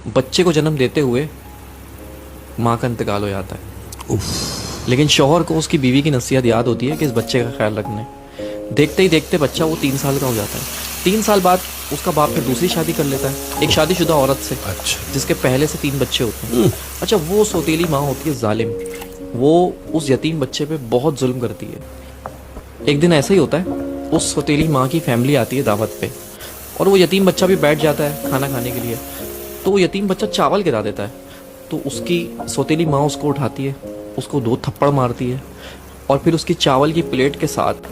बच्चे को जन्म देते हुए माँ का इंतकाल हो जाता है। लेकिन शौहर को उसकी बीवी की नसीहत याद होती है कि इस बच्चे का ख्याल रखना है। देखते ही देखते बच्चा वो 3 साल का हो जाता है। 3 साल बाद उसका बाप फिर दूसरी शादी कर लेता है एक शादीशुदा औरत से, जिसके पहले से 3 बच्चे होते हैं। अच्छा, वो सौतेली माँ होती है जालिम, वो उस यतीम बच्चे पे बहुत जुल्म करती है। एक दिन ऐसा ही होता है, उस सौतेली माँ की फैमिली आती है दावत पे, और वो यतीम बच्चा भी बैठ जाता है खाना खाने के लिए। तो वो यतीम बच्चा चावल गिरा देता है, तो उसकी सौतेली माँ उसको उठाती है, उसको 2 थप्पड़ मारती है, और फिर उसकी चावल की प्लेट के साथ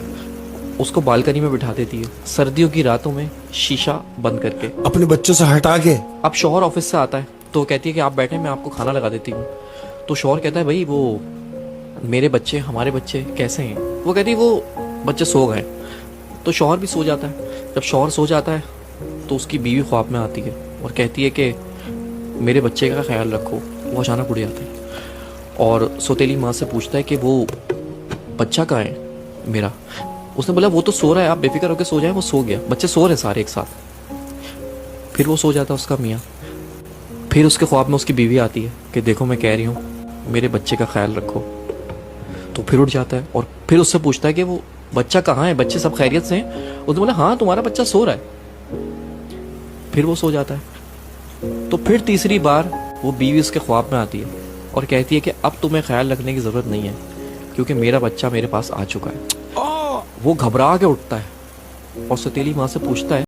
उसको बालकनी में बिठा देती है, सर्दियों की रातों में शीशा बंद करके, अपने बच्चों से हटा के। अब शौहर ऑफिस से आता है तो कहती है कि आप बैठे, मैं आपको खाना लगा देती हूँ। तो शौहर कहता है, भाई वो मेरे बच्चे, हमारे बच्चे कैसे हैं? वो कहती है, वो बच्चे सो गए। तो शौहर भी सो जाता है। जब शौहर सो जाता है तो उसकी बीवी ख्वाब में आती है और कहती है कि मेरे बच्चे का ख्याल रखो। वो अचानक उड़ जाता है और सौतेली माँ से पूछता है कि वो बच्चा कहाँ है मेरा? उसने बोला, वो तो सो रहा है, आप बेफिक्र होकर सो जाए। वो सो गया, बच्चे सो रहे सारे एक साथ। फिर वो सो जाता है उसका मियाँ। फिर उसके ख्वाब में उसकी बीवी आती है कि देखो मैं कह रही हूँ मेरे बच्चे का ख्याल रखो। तो फिर उठ जाता है और फिर उससे पूछता है कि वो बच्चा कहाँ है, बच्चे सब खैरियत से हैं? उसने बोला, हाँ तुम्हारा बच्चा सो रहा है। फिर वो सो जाता है। तो फिर तीसरी बार वो बीवी उसके ख्वाब में आती है और कहती है कि अब तुम्हें ख्याल रखने की ज़रूरत नहीं है क्योंकि मेरा बच्चा मेरे पास आ चुका है। वो घबरा के उठता है और सौतेली माँ से पूछता है